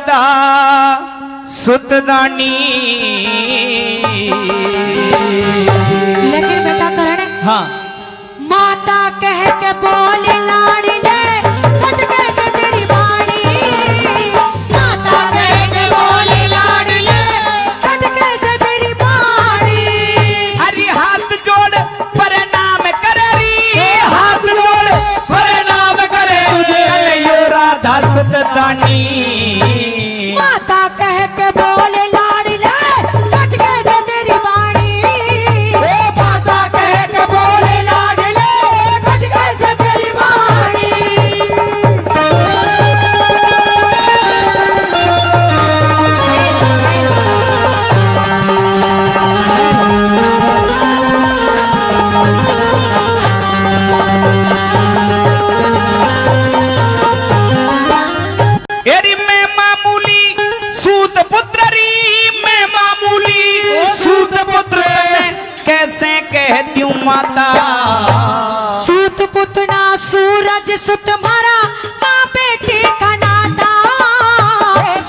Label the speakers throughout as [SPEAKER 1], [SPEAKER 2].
[SPEAKER 1] राधा सुतदानी।
[SPEAKER 2] लेकिन बेटा करण,
[SPEAKER 1] हाँ,
[SPEAKER 2] माता कह के बोले लाड़ी ले खटके से तेरी बाड़ी। माता कह के बोले लाड़ी ले खटके से तेरी बाड़ी।
[SPEAKER 1] हरी हाथ जोड़ प्रणाम करे री, हाथ जोड़ प्रणाम करे यो राधा सुतदानी।
[SPEAKER 2] माता कह के बोले लाड़ी ले खटके से तेरी बाड़ी। माता कह के बोले लाड़ी ले खटके से तेरी बाड़ी।
[SPEAKER 1] एरी मैं मामूली सूत पुत्र री, मैं मामूली सूत पुत्र कैसे कहती हूँ माता।
[SPEAKER 2] सूत पुतना सूरज सुत मारा माँ बेटी का नाता।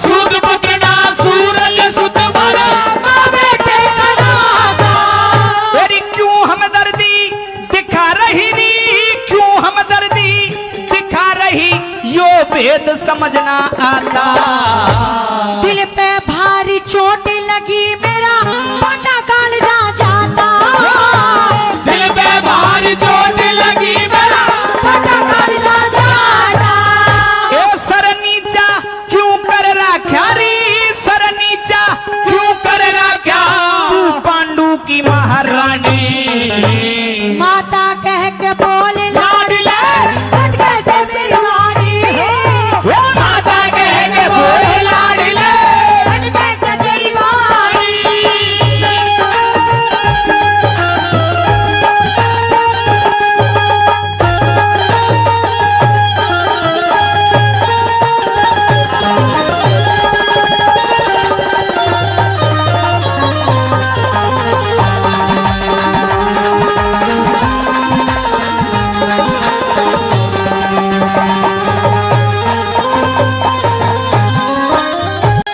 [SPEAKER 2] सूत पुतना सूरज सुत मारा माँ बेटी का नाता।
[SPEAKER 1] एरी क्यों हमदर्दी दिखा रही री, क्यों हमदर्दी दिखा रही यो भेद समझना आता।
[SPEAKER 2] दिल पे भारी चोट लगी मेरा बाटा काल जा जाता। दिल पे भारी चोट लगी मेरा बाटा काल जा जाता।
[SPEAKER 1] ए सर नीचा क्यों कर रखा री, सर नीचा क्यों कर रखा तू पांडु की महारानी।
[SPEAKER 2] माता कह के बोले लाड़ी ले खटके से तेरी बाड़ी। माता कह के बोले लाड़ी ले खटके से तेरी बाड़ी।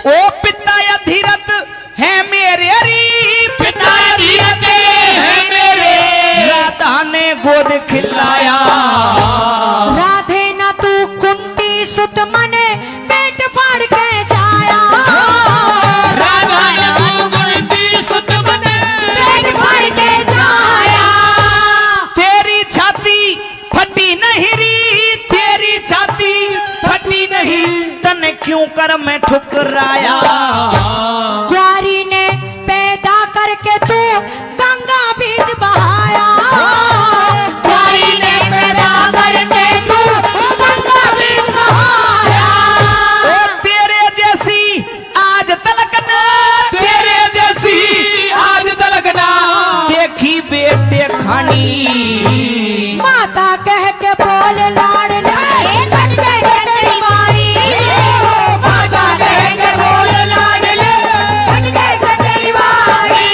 [SPEAKER 1] ओ पिता अधीरथ है मेरे री, पिता अधीरथ है मेरे राधा ने गोद खिलाया।
[SPEAKER 2] राधे ना तू कुंती सुत मने पेट फाड़ के जाया। राधा ना तू कुंती सुत मने पेट फाड़ के जाया।
[SPEAKER 1] तेरी छाती फटी नहीं री, तेरी छाती फटी नहीं तन क्यों कर मैं ठुकराया।
[SPEAKER 2] क्वारी ने पैदा करके तू गंगा बीच बहाया। क्वारी ने पैदा करके तू गंगा बीच बहाया।
[SPEAKER 1] ओ तेरे जैसी आज तलक ना, तेरे जैसी आज तलक ना देखी बेटे खानी।
[SPEAKER 2] माता कह के बोले लाड़ ले खटके से तेरी बाड़ी। माता कह के बोले लाड़ ले खटके से तेरी बाड़ी।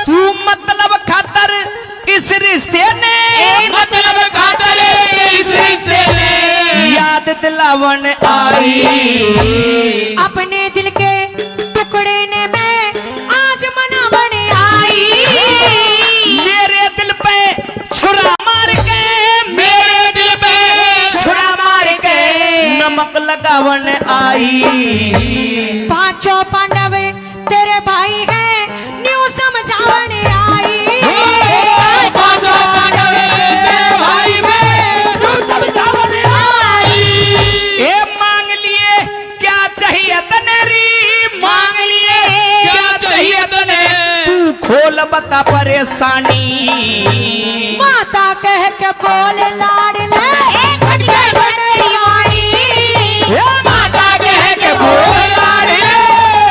[SPEAKER 1] तू मतलब खातर इस रिश्ते ने,
[SPEAKER 3] मतलब खातर इस रिश्ते में
[SPEAKER 1] याद दिलावन आई।
[SPEAKER 2] अपने दिल के टुकड़े ने मैं आज मना बने आई।
[SPEAKER 1] मेरे दिल पे छुरा मार के,
[SPEAKER 3] मेरे दिल पे
[SPEAKER 1] छुरा मार के नमक लगावन आई।
[SPEAKER 2] पांचों पांडव तेरे भाई हैं न्यू समझाने आई।
[SPEAKER 3] पांचों पांडव तेरे भाई में तू समझाने आई।
[SPEAKER 1] ए मांग लिए क्या चाहिए तने री, मांग लिए क्या चाहिए तने तू खोल बता परेशानी।
[SPEAKER 2] माता कह के बोले लाड़ ले खटके से तेरी बाड़ी।
[SPEAKER 3] माता कह के बोले लाड़ ले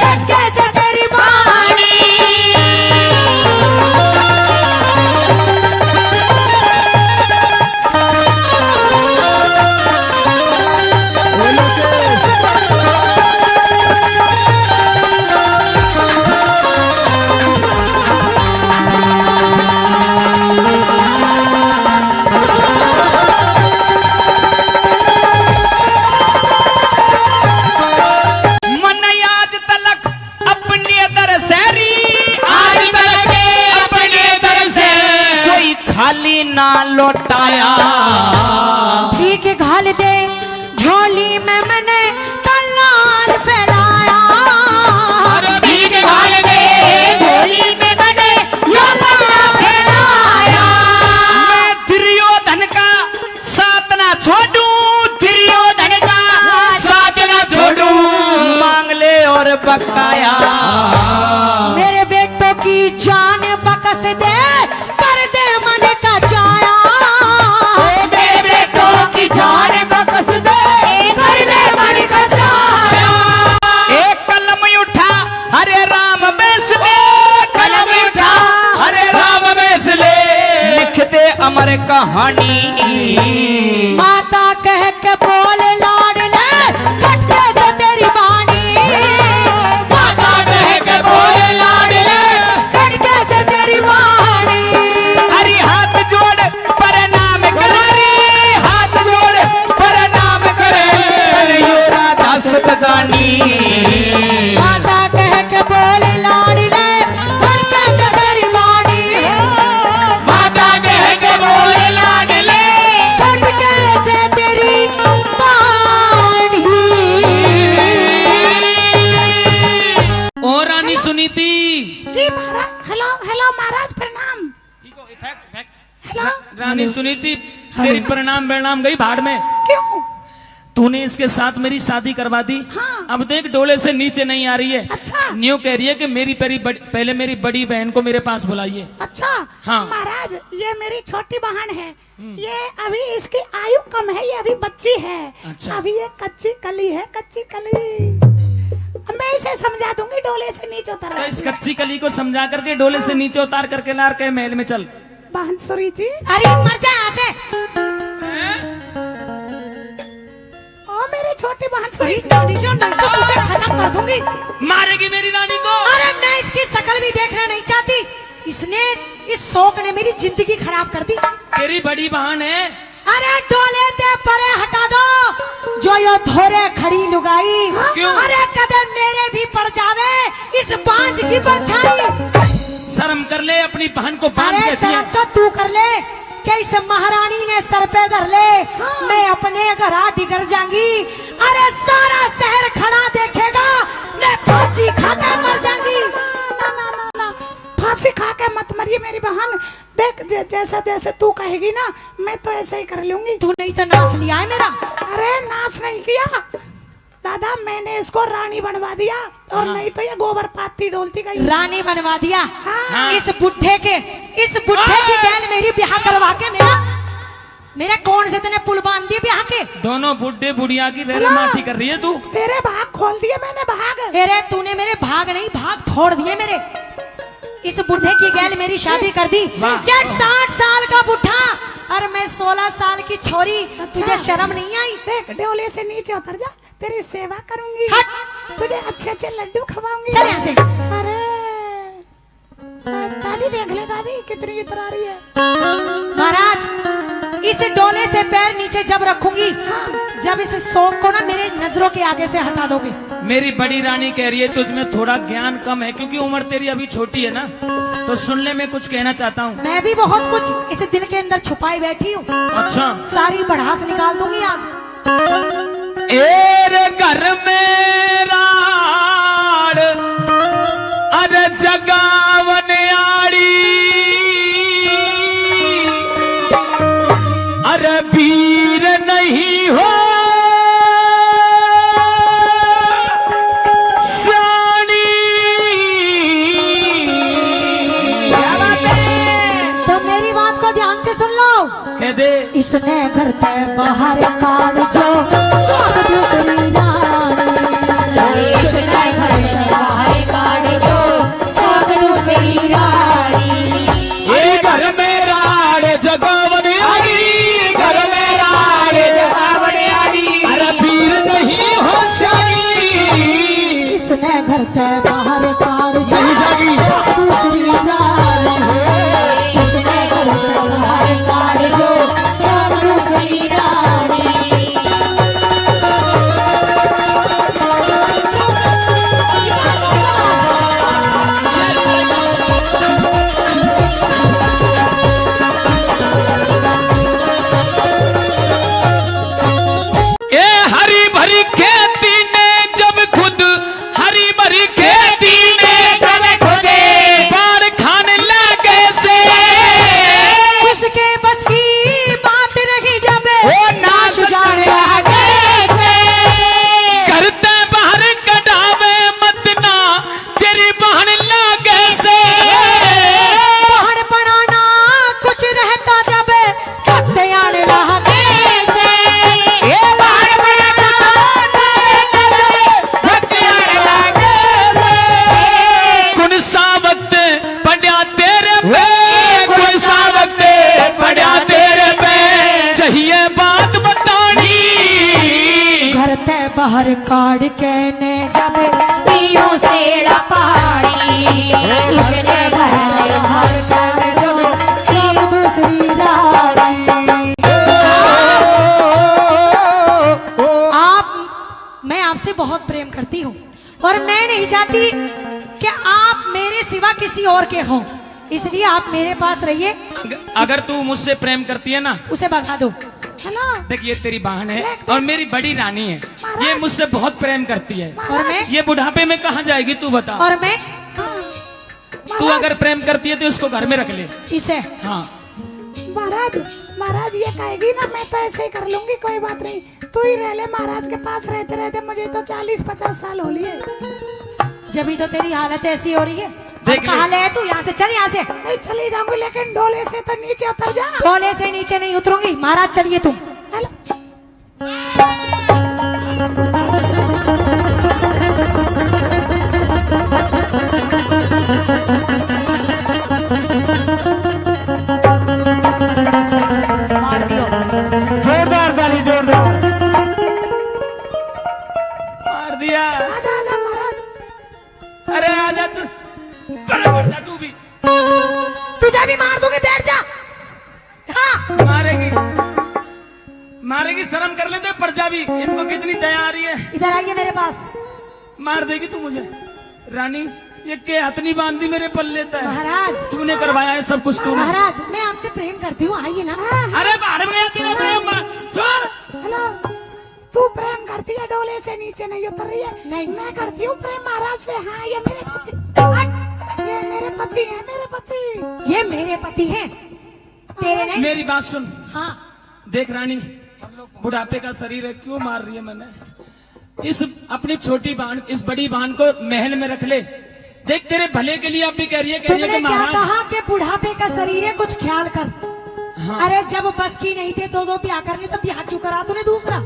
[SPEAKER 2] खटके से तेरी
[SPEAKER 1] ना लौटाया।
[SPEAKER 2] भीख घाल दे झोली में मैंने तलाल फैलाया।
[SPEAKER 3] अरे भीख घाल दे झोली में मैंने तलाल फैलाया।
[SPEAKER 1] मैं दुर्योधन का साथ ना छोड़ू,
[SPEAKER 3] दुर्योधन का साथ न छोड़ू।
[SPEAKER 1] मांग ले और बकाया।
[SPEAKER 2] मेरे बेटों की जान बकस दे, कर दे मन का चाया।
[SPEAKER 3] मेरे बेटों की जान बकस दे, कर दे मन का चाया।
[SPEAKER 1] एक कलम उठा हरे राम बेसले,
[SPEAKER 3] कलम उठा हरे राम बेसले।
[SPEAKER 1] लिख दे अमर कहानी।
[SPEAKER 2] माता कह के बोल लाड ले, खटके से तेरी बानी।
[SPEAKER 3] माता कह के बोले लाड ले,
[SPEAKER 2] खटके से तेरी वाणी।
[SPEAKER 1] हरि हाथ जोड़ प्रणाम करे, हाथ जोड़ प्रणाम करे, कन्हैया राधा सतदानी।
[SPEAKER 2] माता कह के बोल लाड ले, खटके से तेरी वाणी।
[SPEAKER 3] माता कह के बोले लाड ले,
[SPEAKER 2] खटके से तेरी वाणी।
[SPEAKER 4] ओ रानी सुनीति।
[SPEAKER 2] जी महाराज। हेलो हेलो महाराज प्रणाम। हेलो।
[SPEAKER 4] रानी सुनीति, तेरी परिणाम परिणाम गई भाड़ में।
[SPEAKER 2] क्यों?
[SPEAKER 4] तूने इसके साथ मेरी शादी करवा दी।
[SPEAKER 2] हाँ।
[SPEAKER 4] अब देख डोले से नीचे नहीं आ रही है।
[SPEAKER 2] अच्छा।
[SPEAKER 4] न्यू कह रही है कि पहले मेरी बड़ी बहन को मेरे पास बुलाइए।
[SPEAKER 5] अच्छा।
[SPEAKER 4] हाँ।
[SPEAKER 5] महाराज ये मेरी छोटी बहन है। ये अभी इसकी आयु कम है, ये अभी बच्ची है।
[SPEAKER 4] अच्छा।
[SPEAKER 5] अभी ये कच्ची कली है, कच्ची कली। अब मैं इसे समझा दूंगी, डोले से नीचे उतर
[SPEAKER 4] तो इस कच्ची कली को समझा करके डोले से नीचे उतार करके लार के महल में चल।
[SPEAKER 5] बहन सुरी जी।
[SPEAKER 2] अरे मर जा यहाँ से।
[SPEAKER 5] ओ मेरी छोटी बहन सुरी
[SPEAKER 2] पुलिस स्टेशन नहीं तो तुझे खत्म कर दूंगी।
[SPEAKER 4] मारेगी मेरी रानी को।
[SPEAKER 2] अरे मैं इसकी शक्ल भी देखना नहीं चाहती। इसने इस शौक ने मेरी जिंदगी खराब कर दी।
[SPEAKER 4] तेरी बड़ी बहन है।
[SPEAKER 2] अरे डोले ते परे हटा दो, जो यो धोरे खड़ी लुगाई।
[SPEAKER 4] क्यों?
[SPEAKER 2] अरे कदम मेरे भी पड़ जावे इस बांझ की परछाई।
[SPEAKER 4] शर्म कर ले, अपनी बहन को बांध
[SPEAKER 2] अरे
[SPEAKER 4] कहती है।
[SPEAKER 2] शर्म तो तू कर ले कि इस महारानी ने सर पे धर ले। मैं अपने घर आ बिगड़ जाऊंगी। अरे सारा शहर खड़ा देखेगा, मैं फांसी खा के मर जाऊंगी।
[SPEAKER 5] ना, फांसी खा के मत मरिए मेरी बहन। देख जैसा जैसे तू कहेगी ना, मैं तो ऐसे ही कर लूंगी।
[SPEAKER 2] तू नहीं तो नाच लिया है मेरा।
[SPEAKER 5] अरे नाच नहीं किया दादा, मैंने इसको रानी बनवा दिया, और नहीं तो ये गोबर पाती डोलती गई।
[SPEAKER 2] रानी बनवा दिया।
[SPEAKER 5] हाँ।
[SPEAKER 2] इस बुढ़े की गैल मेरी ब्याह करवा के मेरा कौन से तने पुल बांध दिए ब्याह के।
[SPEAKER 4] दोनों बुढ़े बुढ़िया की रेरे माटी कर रही है तू।
[SPEAKER 5] तेरे भाग खोल दिए मैंने, भाग।
[SPEAKER 2] अरे तूने मेरे भाग नहीं, भाग फोड़ दिए मेरे। इस बुढ़े की गैल मेरी शादी कर दी। क्या 60 साल का बुढ़ा और मैं 16 साल की छोरी। तुझे शर्म नहीं आई?
[SPEAKER 5] देख डोले से नीचे उतर जा, तेरी सेवा करूंगी।
[SPEAKER 2] हट।
[SPEAKER 5] तुझे अच्छे अच्छे लड्डू खवाऊंगी।
[SPEAKER 2] चल यहाँ से।
[SPEAKER 5] अरे दादी देख ले, दादी कितनी इतर आ रही है।
[SPEAKER 2] महाराज इस डोले से पैर नीचे जब रखूंगी, जब इस शौक को ना मेरे नजरों के आगे से हटा दोगे।
[SPEAKER 4] मेरी बड़ी रानी कह रही है तुझमें थोड़ा ज्ञान कम है, क्योंकि उम्र तेरी अभी छोटी है ना। तो सुन ले, मैं कुछ कहना चाहता हूँ।
[SPEAKER 2] मैं भी बहुत कुछ इस दिल के अंदर छुपाई बैठी हूँ।
[SPEAKER 4] अच्छा।
[SPEAKER 2] सारी बढ़ास निकाल दूंगी आज।
[SPEAKER 1] एर घर में राड अरे जगावन आड़ी, अरे वीर नहीं हो सानी।
[SPEAKER 2] तो मेरी बात को ध्यान से सुन लो।
[SPEAKER 4] कह दे।
[SPEAKER 2] इसने घर पे बाहर काट जो स्वागत दूसरी रानी।
[SPEAKER 3] इसने घर से बाहर काट जो स्वागत दूसरी रानी।
[SPEAKER 1] ये घर में राड जगावन आड़ी, घर में राड
[SPEAKER 3] जगावन आड़ी,
[SPEAKER 1] अरे वीर नहीं हो सानी।
[SPEAKER 2] इसने घर पे बाहर काट जो
[SPEAKER 1] नहीं जागी।
[SPEAKER 2] स्वागत दूसरी रानी।
[SPEAKER 3] इसने घर से बाहर काट जो स्वागत दूसरी रानी।
[SPEAKER 2] जहर काढ़ के ने जब
[SPEAKER 3] पियो से लपाड़ी इसने भर हर कर जो
[SPEAKER 2] सब दूसरी रानी। मैं आपसे बहुत प्रेम करती हूँ और मैं नहीं चाहती कि आप मेरे सिवा किसी और के हों, इसलिए आप मेरे पास रहिए।
[SPEAKER 4] अगर तू मुझसे प्रेम करती है ना,
[SPEAKER 2] उसे भगा दो।
[SPEAKER 5] हेलो
[SPEAKER 4] देख ये तेरी बहन है और मेरी बड़ी रानी है, ये मुझसे बहुत प्रेम करती है।
[SPEAKER 2] और मैं
[SPEAKER 4] ये बुढ़ापे में कहाँ जाएगी तू बता।
[SPEAKER 2] और मैं
[SPEAKER 4] तू अगर प्रेम करती है तो इसको घर में रख ले।
[SPEAKER 2] इसे
[SPEAKER 4] हाँ
[SPEAKER 5] महाराज, महाराज ये कहेगी ना मैं तो ऐसे ही कर लूंगी, कोई बात नहीं, तू ही रह ले महाराज के पास रहते रहते मुझे तो 40-50 साल हो लिए।
[SPEAKER 2] जब तो तेरी हालत ऐसी हो रही है।
[SPEAKER 4] देख
[SPEAKER 2] अब कहाँ ले तू, यहाँ से चल, यहाँ से।
[SPEAKER 5] नहीं चली जाऊंगी लेकिन डोले से तो नीचे उतर जा।
[SPEAKER 2] डोले से नीचे नहीं उतरूंगी। महाराज चलिए तुम।
[SPEAKER 5] हेलो
[SPEAKER 3] मार दियो।
[SPEAKER 1] जोरदार ताली, जोरदार।
[SPEAKER 4] मार दिया।
[SPEAKER 5] आजा आजा महाराज।
[SPEAKER 4] अरे आजा तू, बड़ा तू भी
[SPEAKER 2] तुझे भी मार दूंगी, बैठ जा। हाँ
[SPEAKER 4] मारेगी, मारेगी। शर्म कर लेते प्रजा भी, इनको कितनी दया आ रही है।
[SPEAKER 2] इधर आइए मेरे पास।
[SPEAKER 4] मार देगी तू मुझे। रानी ये के हथनी बांध दी मेरे पल्ले तय।
[SPEAKER 2] महाराज,
[SPEAKER 4] तूने करवाया है सब कुछ तूने।
[SPEAKER 2] महाराज मैं आपसे प्रेम करती हूँ, आइए ना।
[SPEAKER 4] अरे बाहर में गया तेरा प्रेम, छोड़।
[SPEAKER 5] हेलो तू प्रेम करती है, डोले से नीचे नहीं उतर रही है।
[SPEAKER 2] नहीं।
[SPEAKER 5] मैं करती हूँ प्रेम महाराज से। हाँ ये मेरे पति, ये मेरे पति है, मेरे पति।
[SPEAKER 2] ये मेरे पति हैं, तेरे नहीं।
[SPEAKER 4] मेरी बात सुन।
[SPEAKER 2] हाँ
[SPEAKER 4] देख रानी, बुढ़ापे का शरीर है, क्यों मार रही है मैंने। इस अपनी छोटी बहन, इस बड़ी बहन को महल में रख ले। देख तेरे भले के लिए अब भी कह रही है कि
[SPEAKER 2] तुमने क्या
[SPEAKER 4] महाराज।
[SPEAKER 2] कहा कि बुढ़ापे का शरीर है, कुछ ख्याल कर।
[SPEAKER 4] हाँ।
[SPEAKER 2] अरे जब बस की नहीं थे दो ब्याह करने, तो ब्याह क्यों करा तूने दूसरा।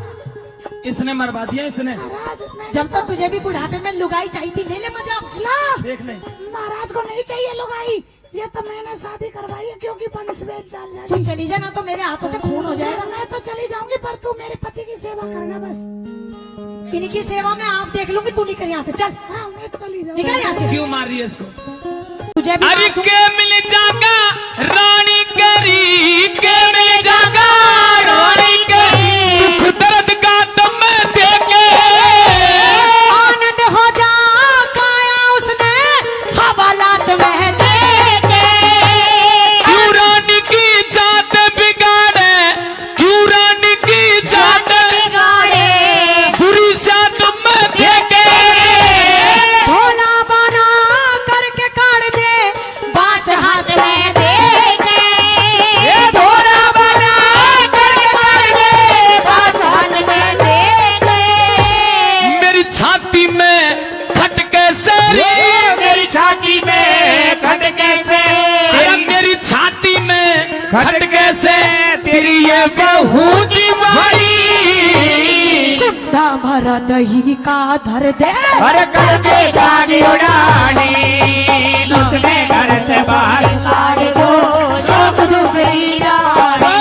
[SPEAKER 4] इसने मरवा दिया इसने।
[SPEAKER 5] महाराज मैं
[SPEAKER 2] जब तक तुझे भी बुढ़ापे में लुगाई चाहिए थी, ले ले मजा।
[SPEAKER 5] हेलो
[SPEAKER 4] देख ले,
[SPEAKER 5] महाराज को नहीं चाहिए लुगाई, ये तो मैंने शादी करवाई है क्योंकि वंश वेद चल
[SPEAKER 2] तू
[SPEAKER 5] जाएगी।
[SPEAKER 2] चली जा ना तो मेरे हाथों से खून हो जाएगा।
[SPEAKER 5] मैं तो चली जाऊंगी पर तू मेरे पति की सेवा करना बस।
[SPEAKER 2] इनकी सेवा में आप देख लूंगी, तू निकल यहाँ से, चल
[SPEAKER 5] हाँ मैं तो चली जाऊंगी।
[SPEAKER 2] निकल यहाँ से।
[SPEAKER 4] क्यों मार रही है इसको।
[SPEAKER 2] तुझे भी
[SPEAKER 4] अरे
[SPEAKER 2] मार दूं।
[SPEAKER 4] के मिल जागा रानी करी, के मिल जागा रानी करी, दुख दर्द का दम देके
[SPEAKER 2] आनंद हो जा पाया उसने हवालात में देके।
[SPEAKER 4] क्यों रानी की जात बिगाड़े, क्यों रानी की जात
[SPEAKER 3] बिगाड़े
[SPEAKER 4] बुरी जात में देके।
[SPEAKER 2] भोला बना करके काट दे
[SPEAKER 3] बांस हाथ में देके
[SPEAKER 4] ये भोला बना
[SPEAKER 3] करके मार दे बांस हाथ में देके
[SPEAKER 4] मेरी छाती में खटके से,
[SPEAKER 1] मेरी छाती में खटके से,
[SPEAKER 4] अरे मेरी छाती में
[SPEAKER 1] खटके से तेरी ये बहू की बड़ी।
[SPEAKER 2] कुंडा भरा दही का धर दे।
[SPEAKER 1] अरे करके जागी उड़ानी, उसने घर से बाहर।
[SPEAKER 3] काट जो शौक दूसरी रानी।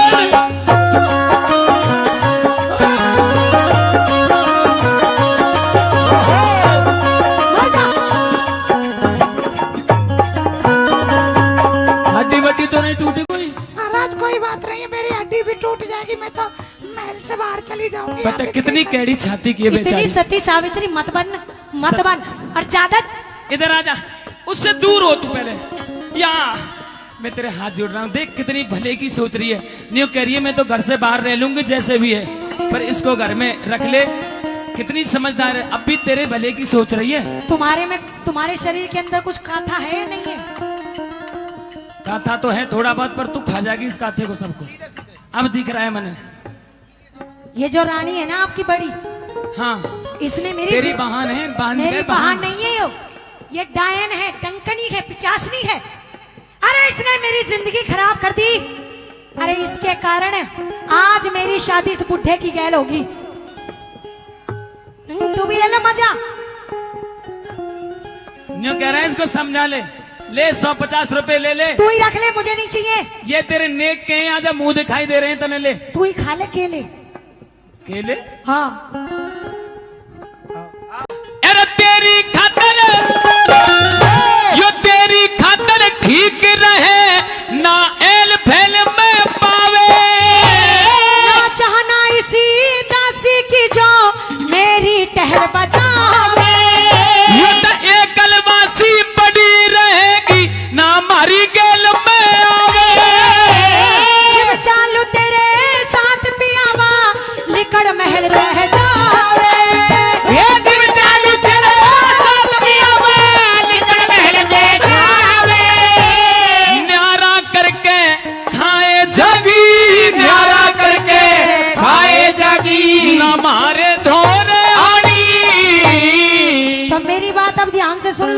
[SPEAKER 4] हड्डी वड्डी तो नहीं टूटी कोई।
[SPEAKER 5] महाराज कोई बात नहीं है, मेरी हड्डी भी टूट जाएगी, मैं तो महल से बाहर चली जाऊंगी।
[SPEAKER 4] बता
[SPEAKER 5] आप इसके
[SPEAKER 4] कितनी
[SPEAKER 5] साथ-
[SPEAKER 4] कैडी छाती की है
[SPEAKER 2] इतनी
[SPEAKER 4] बेचारी।
[SPEAKER 2] सती सावित्री मत बन, मत बन। और ज्यादा
[SPEAKER 4] इधर आजा, उससे दूर हो तू पहले। यहाँ मैं तेरे हाथ जोड़ रहा हूँ, देख कितनी भले की सोच रही है। न्यू कह रही है मैं तो घर से बाहर रह लूंगी जैसे भी है, पर इसको घर में रख ले। कितनी समझदार है, अब भी तेरे भले की सोच रही है।
[SPEAKER 2] तुम्हारे में, तुम्हारे शरीर के अंदर कुछ काथा है या नहीं है।
[SPEAKER 4] काथा तो है थोड़ा बहुत, पर तू खा जाएगी इस काथे को सबको। अब दिख रहा है मैंने।
[SPEAKER 2] ये जो रानी है ना आपकी बड़ी,
[SPEAKER 4] हाँ
[SPEAKER 2] इसने मेरी
[SPEAKER 4] तेरी बहन है, बहन
[SPEAKER 2] मेरी
[SPEAKER 4] है,
[SPEAKER 2] बहन नहीं है ये डायन है, टंकनी है, पिचासनी है। अरे इसने मेरी जिंदगी खराब कर दी। अरे इसके कारण आज मेरी शादी इस बुढ़े की गैल होगी। तू भी ले लो मजा।
[SPEAKER 4] न्यू कह रहा है इसको समझा ले। ले 150 रुपए ले ले।
[SPEAKER 2] तू ही रख ले, मुझे नहीं चाहिए।
[SPEAKER 4] ये तेरे नेक के हैं, आजा मुंह दिखाई दे रहे हैं तने। ले
[SPEAKER 2] तू ही खा ले केले।
[SPEAKER 4] केले।
[SPEAKER 2] हाँ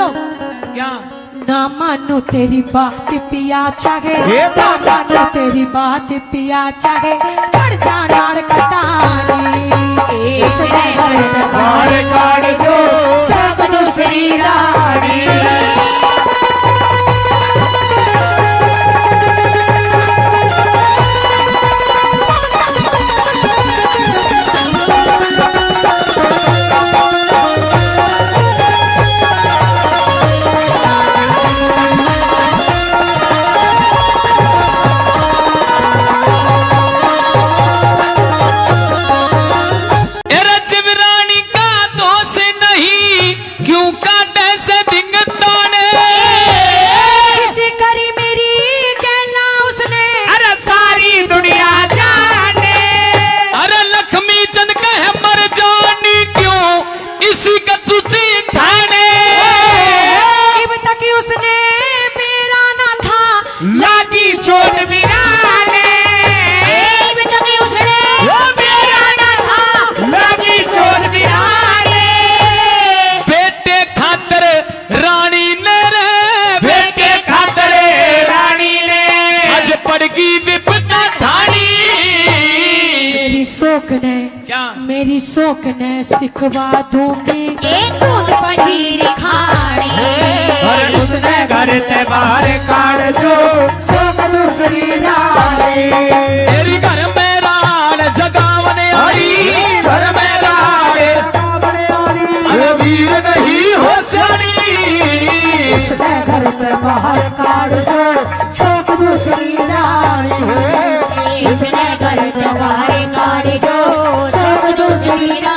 [SPEAKER 4] क्या?
[SPEAKER 2] ना मानो तेरी बात पिया चाहे,
[SPEAKER 1] हे
[SPEAKER 2] ना मानो तेरी बात पिया चाहे, कर जाना कटानी
[SPEAKER 3] इसने बार काट जो सब दूसरी रानी।
[SPEAKER 2] मेरी शौक ने सिखवा दूंगी
[SPEAKER 3] एक दूध पंजीरी खानी।
[SPEAKER 1] और उसने घर से बाहर काट जो सब दूसरी रानी।
[SPEAKER 4] तेरी घर में राण जगावने आई,
[SPEAKER 1] घर में राण जगावने आई, वीर नहीं हो सनी।
[SPEAKER 2] उसने घर से बाहर काट जो सब दूसरी रानी।
[SPEAKER 3] इसने घर से बाहर काट जो सब दूसरी रानी।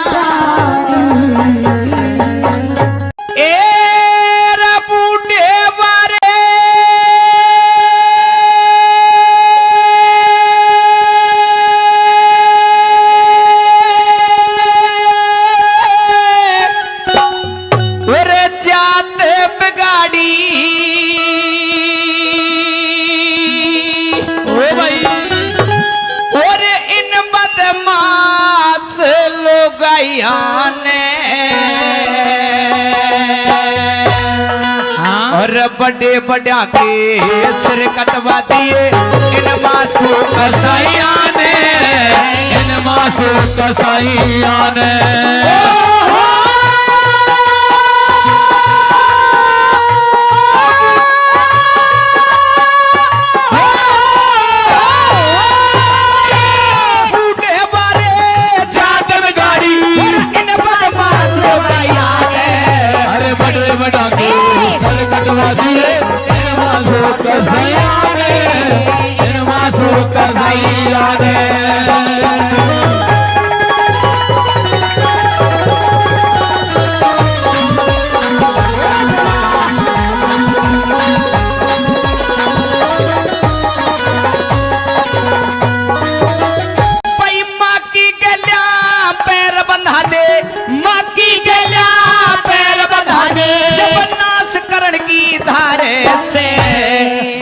[SPEAKER 1] और बड़े बड़ा के सिर कटवा दिए इन मासूम कसाइया ने,
[SPEAKER 4] इन मासूम कसाइया ने।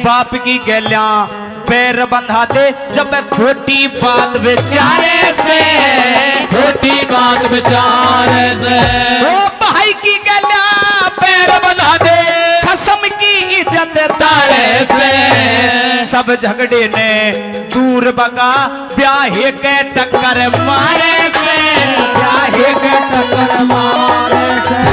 [SPEAKER 1] बाप की गलियां पैर बंधा दे जब खोटी बात बेचारे से,
[SPEAKER 4] खोटी बात बेचारे से।
[SPEAKER 1] ओ भाई की गलियां पैर बंधा दे खसम की इज्जत तारे से। सब झगड़े ने दूर बगा ब्याहे के टक्कर मारे से, ब्याहे के टक्कर मारे से।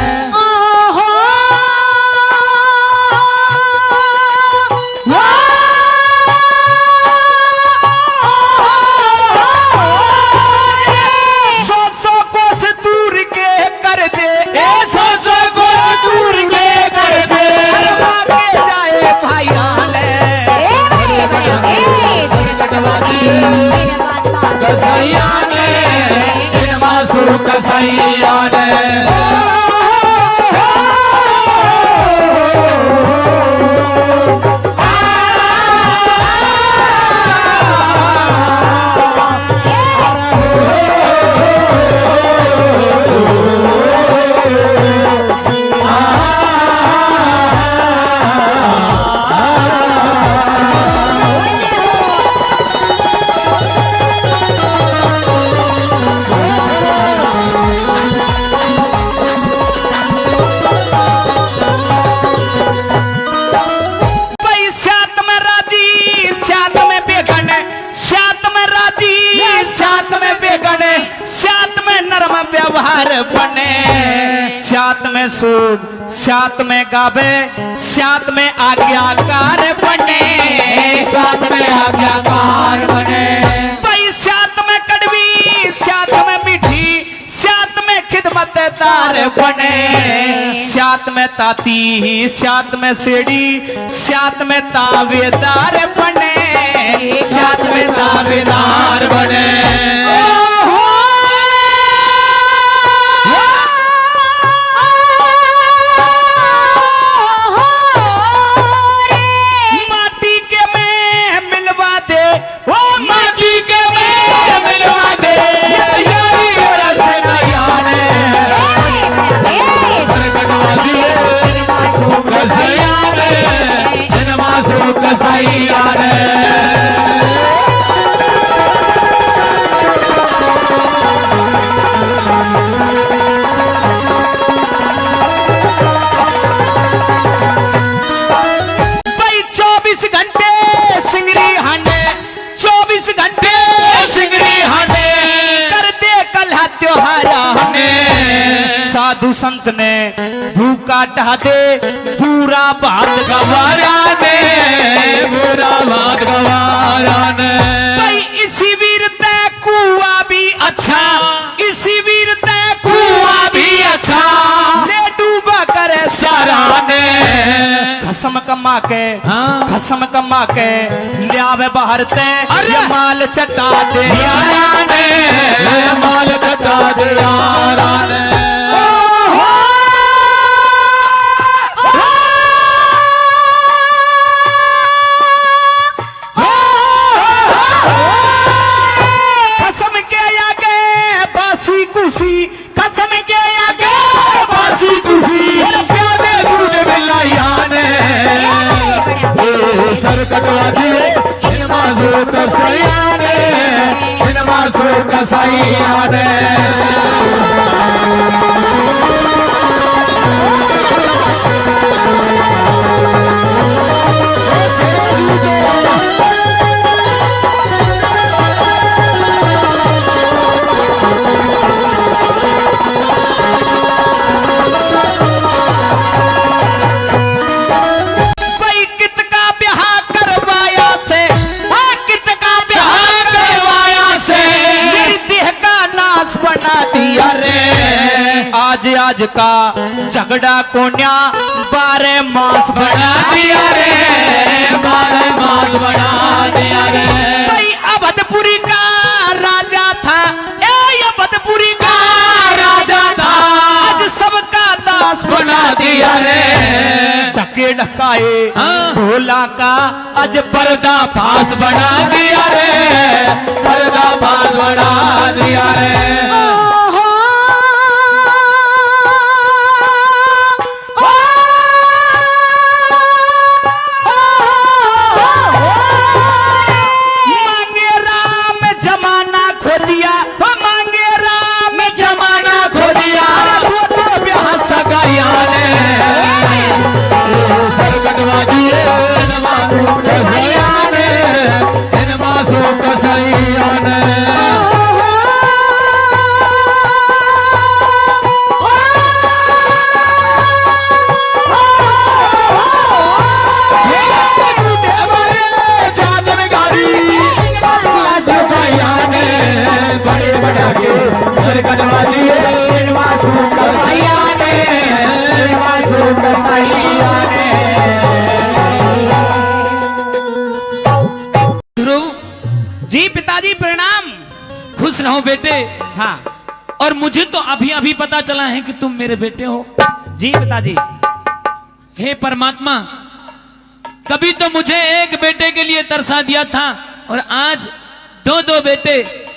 [SPEAKER 4] कसाइया ने, इन मासूम कसाइया ने।
[SPEAKER 1] सुख साथ में गावे साथ में आज्ञाकार बने
[SPEAKER 3] साथ में आज्ञाकार बने
[SPEAKER 1] भाई साथ में कड़वी साथ में मीठी साथ में खिदमतदार बने साथ में ताती साथ में सेड़ी साथ में तावेदार बने साथ में तावेदार बने माटी के में मिलवा दे ओ माटी के में मिलवा दे यारी रस नयाने भाई 24 घंटे सिंगरी हांडे 24 घंटे सिंगरी हांडे कर दे कल त्योहारा हमें साधु संत ने भूखा ढा दे पूरा बात गवारा दे पूरा बात गवारा ने भाई इसी वीर तय कुआ भी अच्छा इसी वीर तय कुआ भी अच्छा ले डूबा करे सारा ने खसम कमा के लियावे बाहर ते ये माल चटा दे यारा ने ये माल चटा दे यारा ने कसम के आगे बासी कुसी कसम के आगे बासी कुसी प्यादे दूध मिलाया ने सर कटवा दिए नमाज़ो कसैया ने नमाज़ो कसैया ने भाई कित का ब्याह करवाया से कित का ब्याह करवाया से मेरी देह का नाश बना दिया रे आज का झगड़ा कोन्या 12 मास बना दिया रे 12 मास बना दिया रे भाई अवधपुरी का राजा था अवधपुरी का राजा था आज सबका दास बना दिया रे ढके ढकाए भोला का आज पर्दा फास बना दिया रे पर्दा फास बना दिया रे मांगे राम जमाना खो दिया मांगे राम जमाना खो दिया तो ब्याह सगाया ने सर कटवा दिए नमाज़ो कसैया ने नमाज़ो कसैया ने सर कटवा दिए नमाज़ो कसैया ने नमाज़ो कसैया ने
[SPEAKER 4] ध्रुव
[SPEAKER 1] जी पिताजी प्रणाम।
[SPEAKER 4] खुश रहो बेटे।
[SPEAKER 1] हाँ
[SPEAKER 4] और मुझे तो अभी अभी पता चला है कि तुम मेरे बेटे हो।
[SPEAKER 1] जी पिताजी।
[SPEAKER 4] हे परमात्मा, कभी तो मुझे एक बेटे के लिए तरसा दिया था और आज 2 बेटे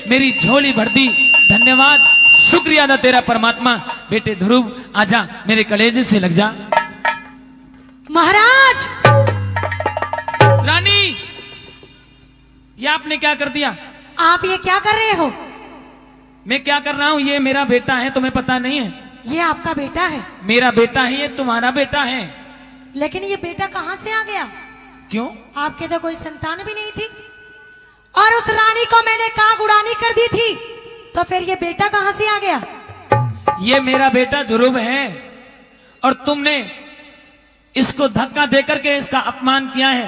[SPEAKER 4] मेरी झोली भर दी। धन्यवाद, शुक्रिया अदा तेरा परमात्मा। बेटे ध्रुव आजा, मेरे कलेजे से लग जा।
[SPEAKER 2] महाराज,
[SPEAKER 4] रानी, ये आपने क्या कर दिया?
[SPEAKER 2] आप ये क्या कर रहे हो?
[SPEAKER 4] मैं क्या कर रहा हूँ? ये मेरा बेटा है, तुम्हें पता नहीं है?
[SPEAKER 2] ये आपका बेटा है?
[SPEAKER 4] मेरा बेटा है, ये तुम्हारा बेटा है।
[SPEAKER 2] लेकिन ये बेटा कहाँ से आ गया?
[SPEAKER 4] क्यों?
[SPEAKER 2] आपके तो कोई संतान भी नहीं थी और उस रानी को मैंने काग उड़ानी कर दी थी, तो फिर ये बेटा कहाँ से आ गया?
[SPEAKER 4] ये मेरा बेटा ध्रुव है और तुमने इसको धक्का देकर के इसका अपमान किया है।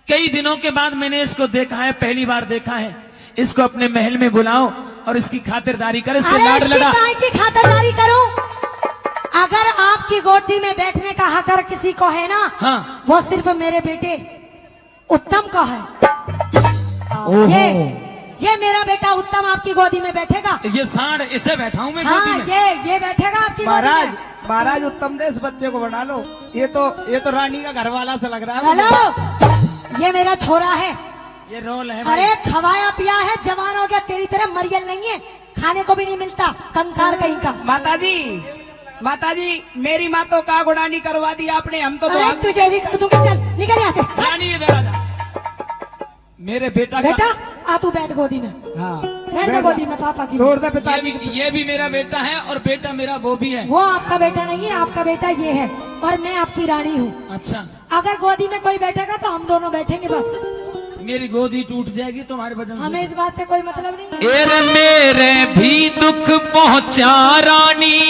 [SPEAKER 4] कई दिनों के बाद मैंने इसको देखा है, पहली बार देखा है। इसको अपने महल में बुलाओ और इसकी खातिरदारी कर, इससे लाड
[SPEAKER 2] अरे
[SPEAKER 4] लड़ा।
[SPEAKER 2] इसकी काय की खातिरदारी करूं? अगर आपकी गोदी में बैठने का हक अगर किसी को है ना,
[SPEAKER 4] हाँ।
[SPEAKER 2] वो सिर्फ मेरे बेटे उत्तम का है। ये मेरा बेटा उत्तम आपकी गोदी में बैठेगा।
[SPEAKER 4] ये सांड इसे बैठाऊं मैं
[SPEAKER 2] हाँ,
[SPEAKER 4] गोदी में?
[SPEAKER 2] ये बैठेगा आपकी गोदी
[SPEAKER 1] महाराज
[SPEAKER 2] में।
[SPEAKER 1] महाराज उत्तम दे इस बच्चे को बना लो। ये तो रानी का घर वाला सा लग रहा है।
[SPEAKER 2] हेलो, ये मेरा छोरा है।
[SPEAKER 4] ये रोल है भाई।
[SPEAKER 2] अरे खवाया पिया है, जवान हो गया, तेरी तरह मरियल नहीं है, खाने को भी नहीं मिलता, कंकार कहीं का।
[SPEAKER 1] माताजी मेरी माँ तो का गुड़ानी करवा दी आपने, हम तो
[SPEAKER 2] अरे तुझे भी कर दूंगी, चल निकल यहाँ से।
[SPEAKER 4] रानी इधर आ जा। मेरे बेटा का-
[SPEAKER 2] बेटा आ तू बैठ गोदी में,
[SPEAKER 1] हाँ
[SPEAKER 2] बैठ जा गोदी में पापा की।
[SPEAKER 1] छोड़ दे
[SPEAKER 4] ये
[SPEAKER 1] पिताजी।
[SPEAKER 4] ये भी मेरा बेटा है और बेटा मेरा वो भी है।
[SPEAKER 2] वो आपका बेटा नहीं है, आपका बेटा ये है और मैं आपकी रानी हूँ।
[SPEAKER 4] अच्छा,
[SPEAKER 2] अगर गोदी में कोई बैठेगा तो हम दोनों बैठेंगे बस,
[SPEAKER 4] मेरी गोदी टूट जाएगी तुम्हारे वजन
[SPEAKER 2] हमें
[SPEAKER 4] से।
[SPEAKER 2] इस बात से कोई मतलब नहीं।
[SPEAKER 4] एर मेरे भी दुख पहुंचा रानी,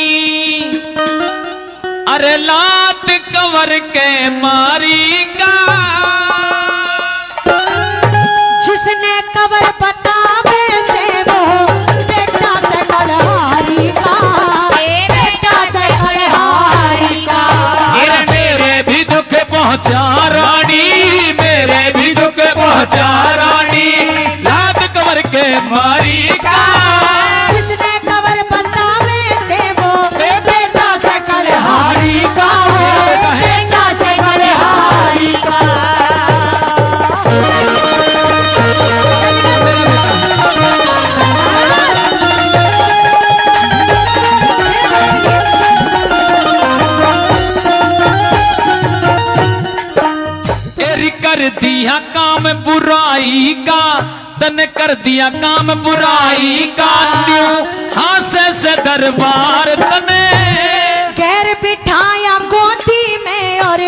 [SPEAKER 4] अरे लात कवर के मारी का,
[SPEAKER 2] जिसने कबर बतावे से वो बेटा से कलहारी का, बेटा से कलहारी का।
[SPEAKER 4] एर मेरे भी दुख पहुंचा रानी, मेरे भी दुख पहुंचा रानी, लात कवर के मारी का,
[SPEAKER 2] जिसने कबर बतावे से वो बेटा से कलहारी का,
[SPEAKER 3] बेटा से कलहारी का।
[SPEAKER 4] तेरी कर दिया काम बुराई का, तन कर दिया काम बुराई का, त्यों हासे से दरबार तने,
[SPEAKER 2] गैर बिठाया गोदी में और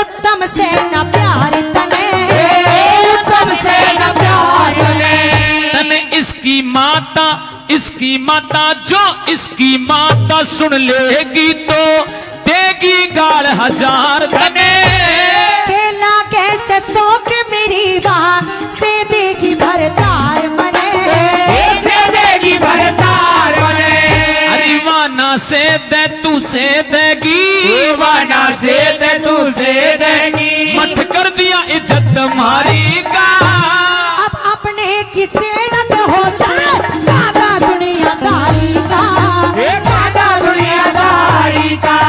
[SPEAKER 2] उत्तम से न प्यार तने,
[SPEAKER 3] उत्तम से न प्यार तने।
[SPEAKER 4] तने इसकी माता जो इसकी माता सुन लेगी तो देगी गाल 1000 तने,
[SPEAKER 2] केला कैसे सो के मेरी बात से देगी भरतार बने,
[SPEAKER 3] से देगी भरतार बने।
[SPEAKER 4] अरिवाना से दे तू से देगी,
[SPEAKER 3] वाना से दे तू से देगी।
[SPEAKER 4] मत कर दिया इज्जत मारी का,
[SPEAKER 2] अब अपने किसे न हो दादा दुनियादारी का,
[SPEAKER 3] दादा दुनियादारी का।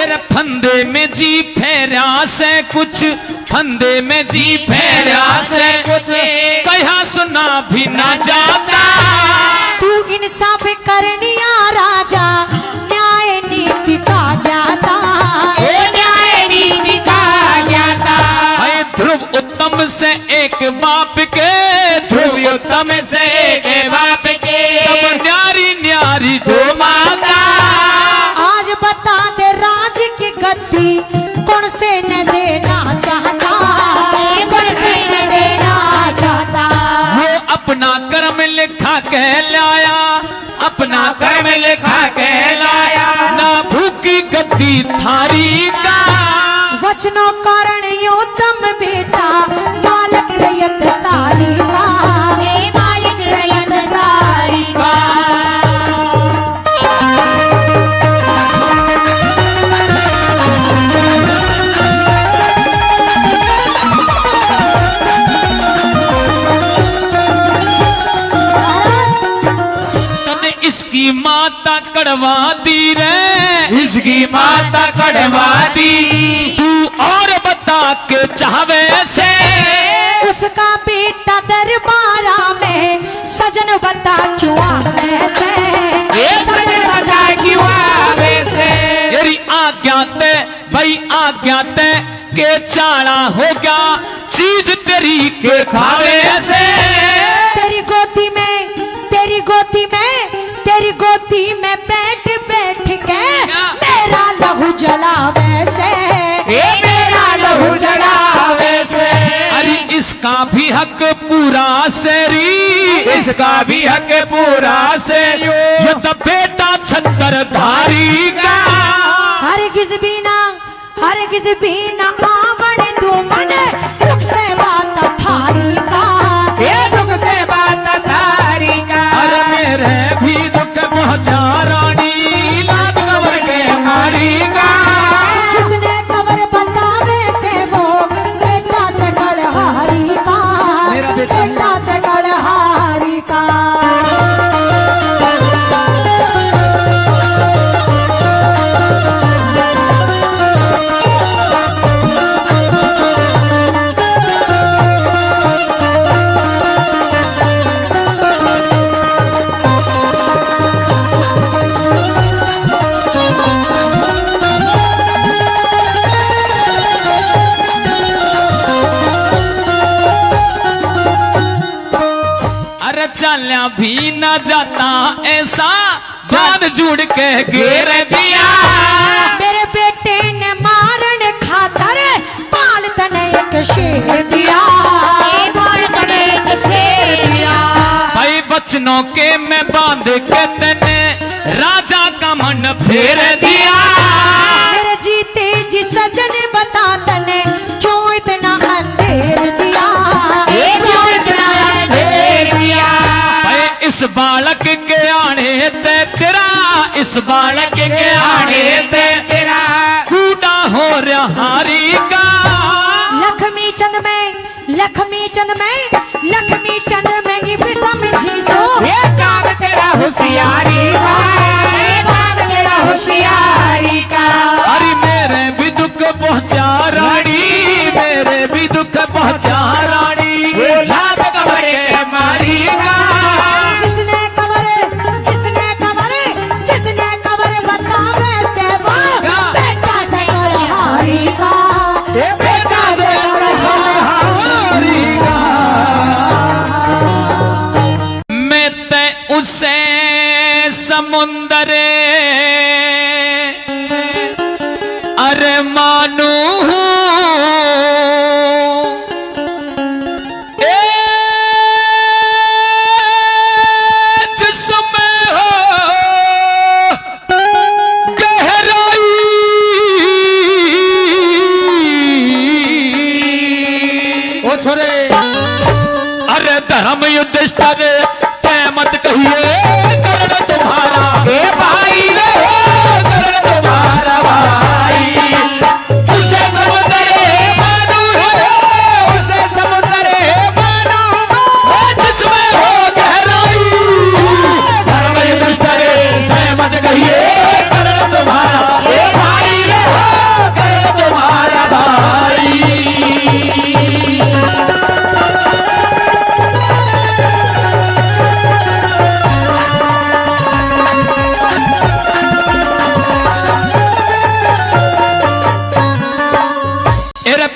[SPEAKER 4] एरे फंदे में जी फेरा से कुछ, फंदे में जी फेरा से कुछ, कहा सुना भी ना जाता,
[SPEAKER 2] तू इंसाफ करनिया राजा, न्याय नीति का ज्ञाता,
[SPEAKER 3] न्याय नीति का ज्ञाता।
[SPEAKER 4] भाई ध्रुव उत्तम से एक बाप के, ध्रुव उत्तम से एक बाप के, तब न्यारी न्यारी दो माता,
[SPEAKER 2] आज बता दे राज की गद्दी कौन से न देना चाहता,
[SPEAKER 3] कौन से न देना चाहता।
[SPEAKER 4] वो अपना कर्म लिखा के लाया, अपना कर्म लिखा के लाया, ना भूखी गद्दी थारी का,
[SPEAKER 2] वचनों कारण योतम बेटा मालक रैयत सारी का,
[SPEAKER 3] मालिक रैयत सारी का।
[SPEAKER 4] तने इसकी माता कड़वा दी रे, इसकी माता कड़वा दी, तू और बता के चाहवे से,
[SPEAKER 2] उसका बेटा दरबारा में सजन बता क्यों आवे से,
[SPEAKER 3] सजन बता क्यों आवे से।
[SPEAKER 4] तेरी आज्ञा ते भाई आज्ञा ते के चाला हो गया,
[SPEAKER 1] के खावे से।
[SPEAKER 2] तेरी गोदी में तेरी गोदी में तेरी गोदी में बैठ बैठ के मेरा लहू जलावे से,
[SPEAKER 3] मेरा लहू जलावे से।
[SPEAKER 1] अरे इसका भी हक पूरा सेरी, इसका भी हक पूरा से। ये तो बेटा छतर धारी का,
[SPEAKER 2] हरगिज भी ना आवड़ तू मन दुख से बात थारी का,
[SPEAKER 1] ये दुख से बात थारी का। अरे मेरे भी दुख पहुंचा रानी लाद कबर के मारी का।
[SPEAKER 2] जिसने कबर बतावे से वो बेटा से कलहारी का, बेटा से कलहारी का।
[SPEAKER 1] चला भी न जाता ऐसा जान जुड़ के घेर दिया।
[SPEAKER 2] मेरे बेटे ने मारन खातर पाल तने एक शेर दिया,
[SPEAKER 3] पाल तने एक शेर दिया।
[SPEAKER 1] भाई बचनों के में बांध के तने राजा का मन फेर दिया।
[SPEAKER 2] मेरे जीते जी सजन बता तने क्यों इतना अंधेर दिया,
[SPEAKER 1] इस बालक के आने ते तेरा, इस बालक के आने ते तेरा कूड़ा हो रहा हारी का।
[SPEAKER 2] लक्ष्मी चंद में लक्ष्मी चंद में लक्ष्मी चंद में ही भी समझी सो
[SPEAKER 1] ये काम तेरा होशियारी का,
[SPEAKER 3] ये काम तेरा होशियारी का।
[SPEAKER 1] अरे मेरे भी दुख पहुंचा रानी, मेरे भी दुख पहुंचा रानी लाद कबर के मारी का। उसे समुंदर अरे मानू जिसमें हो गहराई, ओ छोरे अरे धर्म युधिष्ठिर मत कहिए करण तुम्हारा ए भाई रे, करण तुम्हारा भाई। उसे समुद्र मानो है, उसे समुद्र मानो जिसमें हो गहराई। धर्म युधिष्ठिर मत कहिए करण तुम्हारा ए भाई रे, करण तुम्हारा भाई।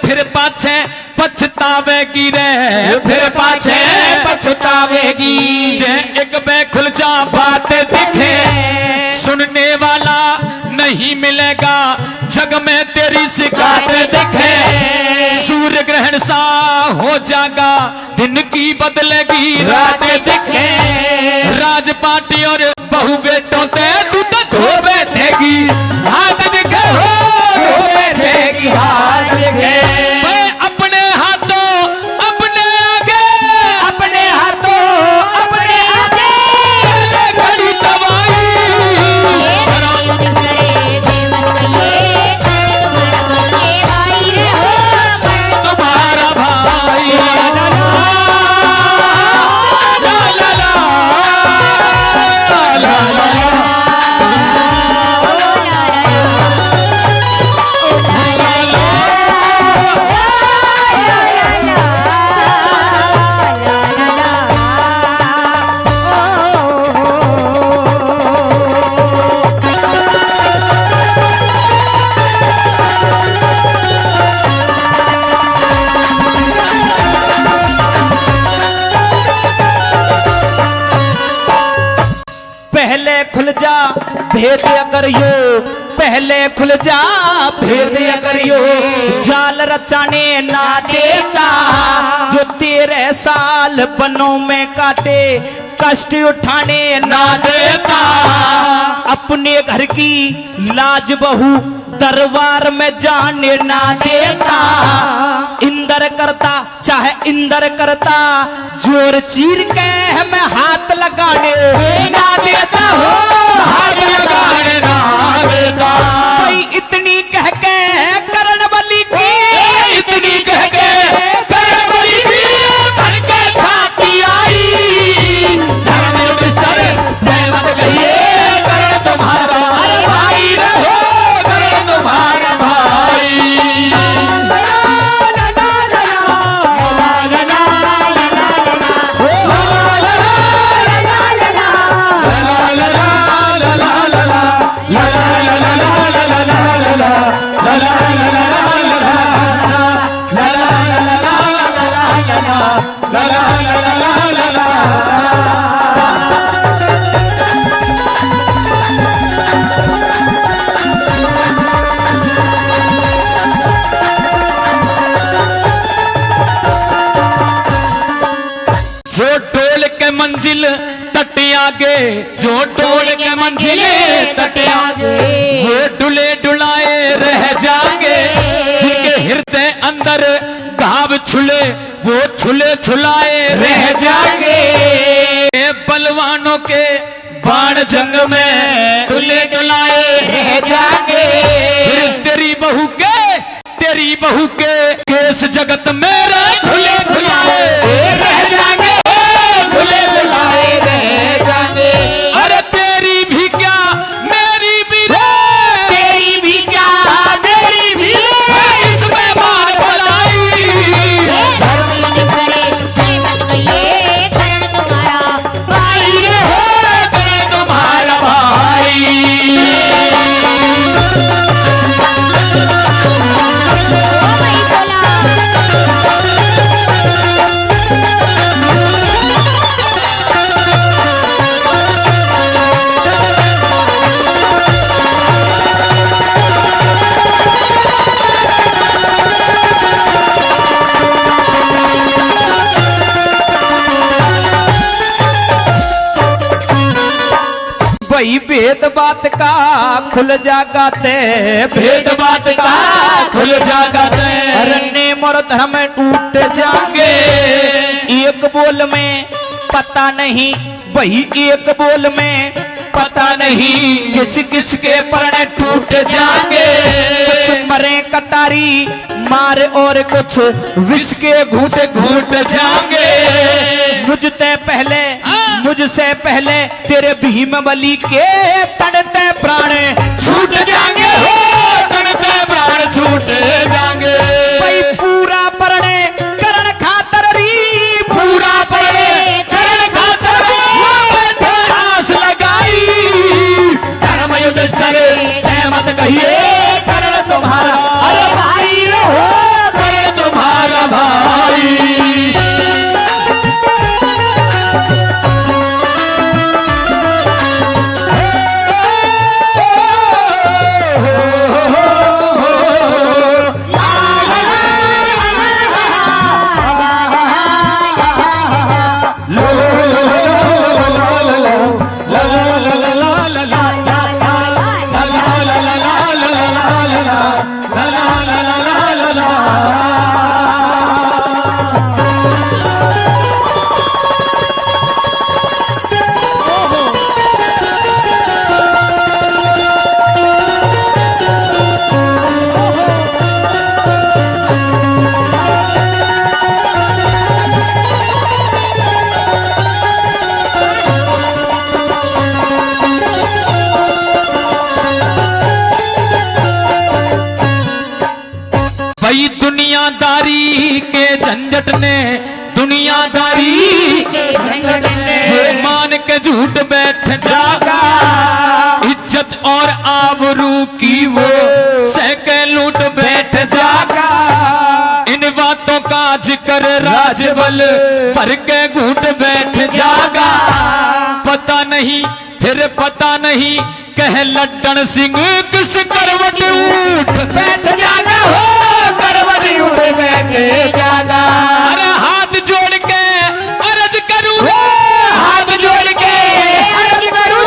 [SPEAKER 1] फिर पाछे पछतावेगी रे, फिर पाछे पछतावेगी। जे एक बेखुल जा बात दिखे सुनने वाला नहीं मिलेगा, जग में तेरी शिकायत दिखे। सूर्य ग्रहण सा हो जाएगा, दिन की बदलेगी रात दिखे। राजपाटी और बहु बेटों ते तू तो धो बैठेगी, हाथ दिखे हो धो बैठेगी, हाथ दिखे। अपने हाथों अपने आगे, अपने हाथों अपने आगे कर ले घड़ी दवाई। तुम्हारा भाई ला ला ला ला ला ला ला। जा भेद करियो, पहले खुल जा भेद करियो। जाल रचाने ना देता जो 13 साल बनों में काटे, कष्ट उठाने ना देता अपने घर की लाज बहू दरबार में जाने ना देता। इंदर करता चाहे इंदर करता, जोर चीर के मैं हाथ लगाने ना देता हो, हाथ लगाने ना देता। भाई इतनी कह के करण बलि की, इतनी कह के करण बलि की भर के छाती आई। धर्म युधिष्ठिर जय मत कहिए, करण तुम्हारा भाई रहो, करण तुम्हारा भाई।
[SPEAKER 4] जो डोल के मंजिल तट आगे, जो डोल के मंजिल तट आगे, वो डुले डुलाए रह जाएंगे। जिनके हृदय अंदर घाव छुले, वो छुले छुलाए रह जाएंगे। ये बलवानों के बाण जंग में डुले डुलाए रह जाएंगे। फिर तेरी बहू के केस जगत में खुले खुलाए रह जाएंगे, खुले खुलाए रह जाएंगे। अरे तेरी भी क्या मेरी भी रे, तेरी भी क्या मेरी भी रे, इसमें बाण बुलाई।
[SPEAKER 3] धर्म युधिष्ठिर जय मत कहिए, करण तुम्हारा भाई रहो,
[SPEAKER 4] करण तुम्हारा भाई।
[SPEAKER 3] ओ भाई बोला।
[SPEAKER 1] वही भेद बात का खुल जागाते,
[SPEAKER 4] भेद बात का खुल जागाते,
[SPEAKER 1] अरण्य मोर धर्म टूट जाएंगे। एक बोल में पता नहीं, वही एक बोल में पता नहीं किस किस के परण टूट जाएंगे। कुछ मरे कटारी मार और कुछ विष के घूट घूट जाएंगे। मुझसे पहले तेरे भीम बलि के तड़ते प्राण छूट जाएंगे,
[SPEAKER 4] तड़ते प्राण छूट जाएंगे।
[SPEAKER 1] भाई पूरा परणे करण खातर री, पूरा परणे करण खातर आस लगाई। धर्म युधिष्ठिर जय मत कहिए, करण तुम्हारा अरे भाई रहो, करण तुम्हारा भाई। भाई दुनियादारी के झंझट ने, दुनियादारी के झंझट ने मान के झूठ बैठ जागा। इज्जत और आबरू की वो सहके लूट बैठ जागा। इन बातों का जिक्र राजबल भर के घूट बैठ जागा। पता नहीं
[SPEAKER 4] फिर पता नहीं कह लड्डन सिंह किस करवट उठ
[SPEAKER 1] बैठ जाना हो करवट उठ बैठ जाना।
[SPEAKER 4] अरे हाथ जोड़ के अर्ज करूं,
[SPEAKER 1] हाथ जोड़ के अर्ज करूं,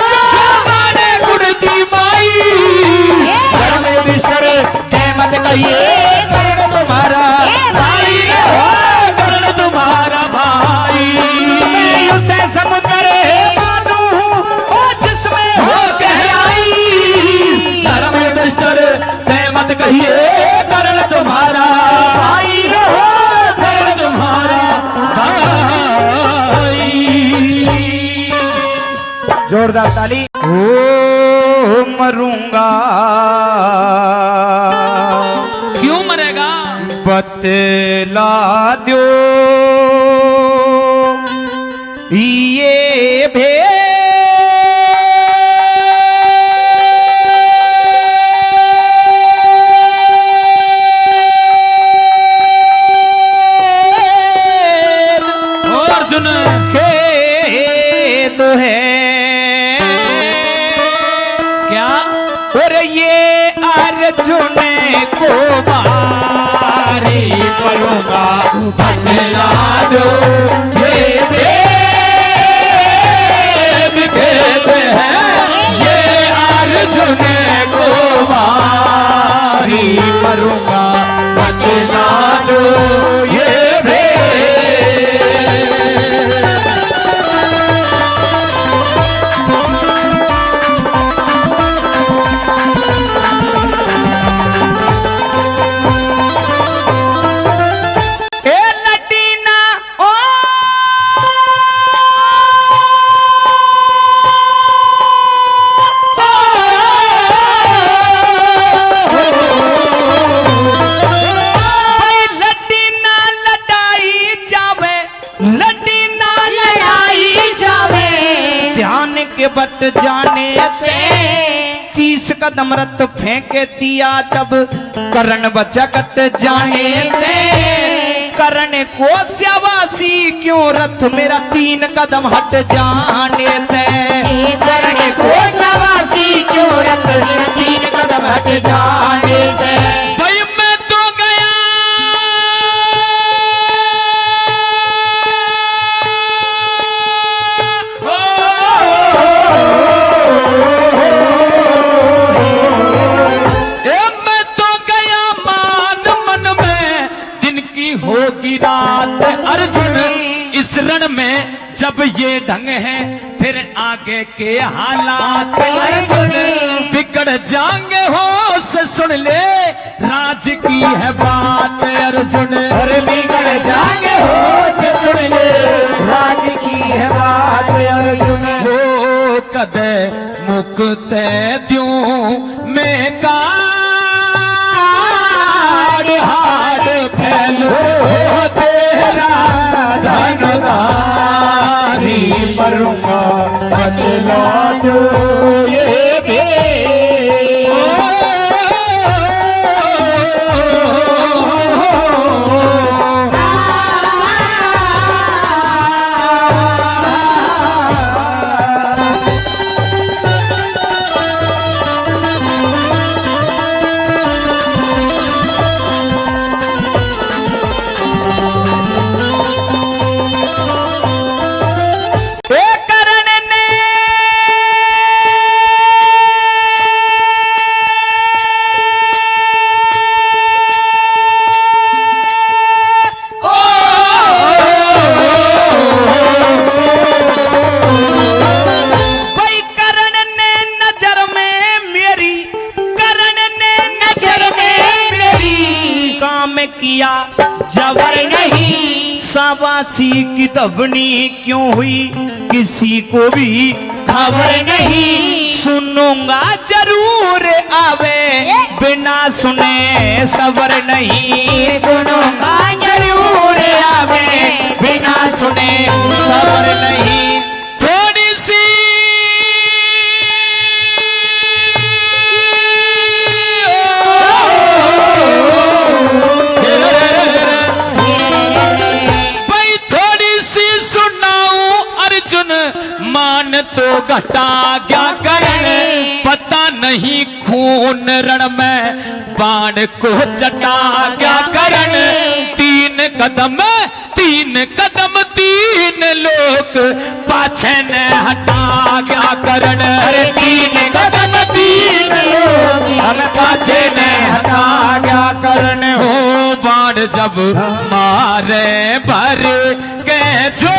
[SPEAKER 1] माने कुड़ती माई घर में बिस्तर जय मत कहिए करण तुम्हारा भाई रे हो करण तुम्हारा भाई। मैं उसे समुद्र मानू हूँ ओ जिसमें हो गहराई घर में बिस्तर जय मत कहिए करण तुम्हारा भाई रे हो करण तुम्हारा भाई। जोरदार ताली। ओ मरूंगा
[SPEAKER 4] क्यों मरेगा?
[SPEAKER 1] बतला दो ये भेद
[SPEAKER 4] और सुन
[SPEAKER 1] खेद है
[SPEAKER 4] क्या?
[SPEAKER 1] और ये अर्जुन को बारी करूंगा बतला दो ये भेद खेद है ये अर्जुन को बारी करूंगा बतला दो ये भेद। बट जाने ते 30 कदम रत फेंक दिया जब करण बचा कट जाने ते करण को स्यावासी क्यों रथ मेरा 3 कदम हट जाने ते करण को स्यावासी क्यों रथ मेरा 3 कदम हट जाने ते।
[SPEAKER 4] भाई मैं तो गया होगी रात अर्जुन इस रण में जब ये ढंग है फिर आगे के हालात अर्जुन बिगड़ जाएंगे होश सुन ले राज की है बात अर्जुन।
[SPEAKER 1] अरे बिगड़ जाएंगे होश सुन ले राज की है बात अर्जुन।
[SPEAKER 4] हो कदे मुक्त द्यूं मैं का हाथ फैलो तेरा धनदारी
[SPEAKER 1] करूंगा बतला दो ये भेद। किया जबर नहीं शाबाशी की दबनी क्यों हुई किसी को भी खबर नहीं। सुनूंगा जरूर आवे बिना सुने सबर नहीं। सुनूंगा जरूर आवे बिना सुने सबर नहीं।
[SPEAKER 4] थोड़ी सी मान तो घटा क्या करे, पता नहीं खून रण में बाण को चटा क्या करन। तीन कदम तीन लोग पाछे ने हटा क्या करन। अरे तीन कदम तीन लोग हमें पाछे ने हटा क्या करन। हो बाण जब मारे भर के जो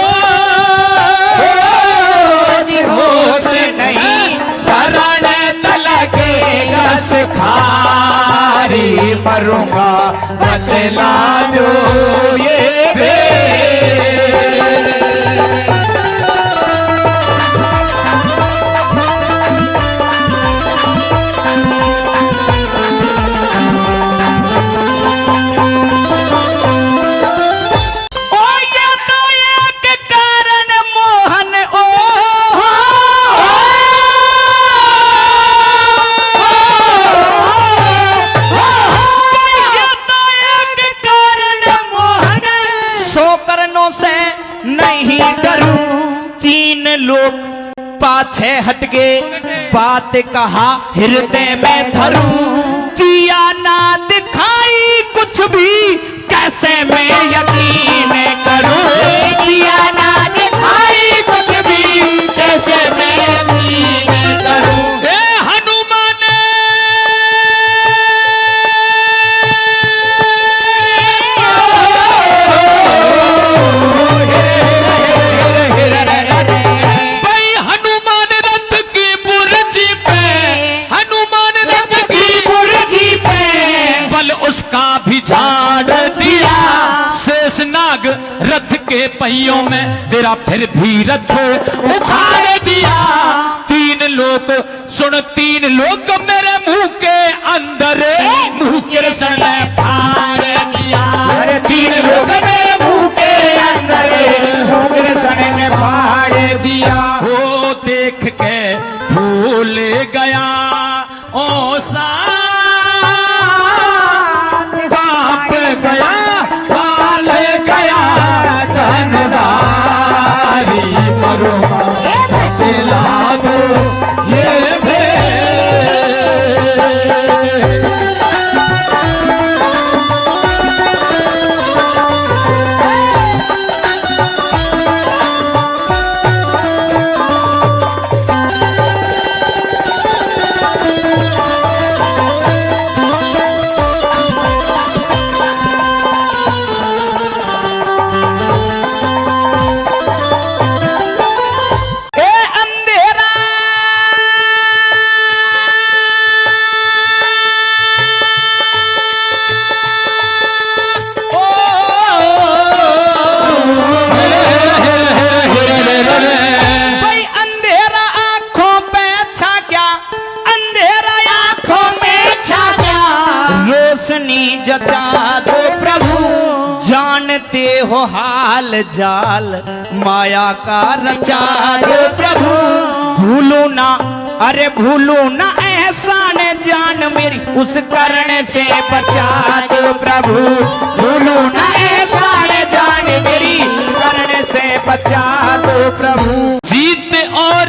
[SPEAKER 4] होश नहीं करण तलकेगा खारी मरूंगा बदला दो ये भेद।
[SPEAKER 1] लोग पाछे हटके बात कहा हृदय में धरूं। किया ना दिखाई कुछ भी कैसे मैं यकीन करूं। किया ना दिखाई कुछ भी कैसे मैं यकीन करूं। ए हनुमान झाड़ दिया शेषनाग रथ के पहियों में तेरा फिर भी रथ उखाड़ दिया। तीन लोग सुन तीन लोग मेरे मुंह के अंदर मुंह के सन फाड़ दिया। अरे तीन लोग मेरे मुंह के अंदर मुंह के सन ने फाड़ दिया। वो देख के भूल गया ओ सा गया काल गया धनदारी मरूंगा बदला दो ये भेद। जचा दो प्रभु जानते हो हाल जाल माया का रचा दो प्रभु। भूलो ना अरे भूलो ना एहसान जान मेरी उस करण से बचा दो प्रभु। भूलो ना एहसान जान मेरी करण से बचा दो प्रभु। जीत और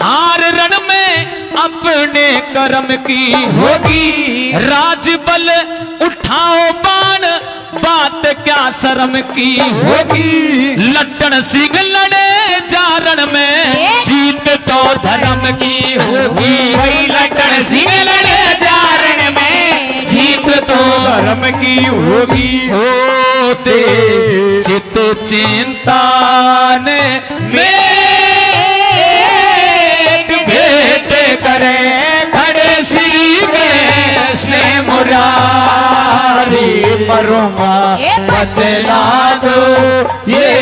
[SPEAKER 1] हार रण में अपने कर्म की होगी। राजबल उठाओ बाण बात क्या शर्म की होगी। लट्टन सिंह लड़े जारण में जीत तो धर्म की होगी। वही लट्टन सिंह लड़े जारण में जीत तो धर्म की होगी। होते चित चिंता ने भेंट करे खड़े श्री कृष्ण मुरारी मरूंगा बदला दो ये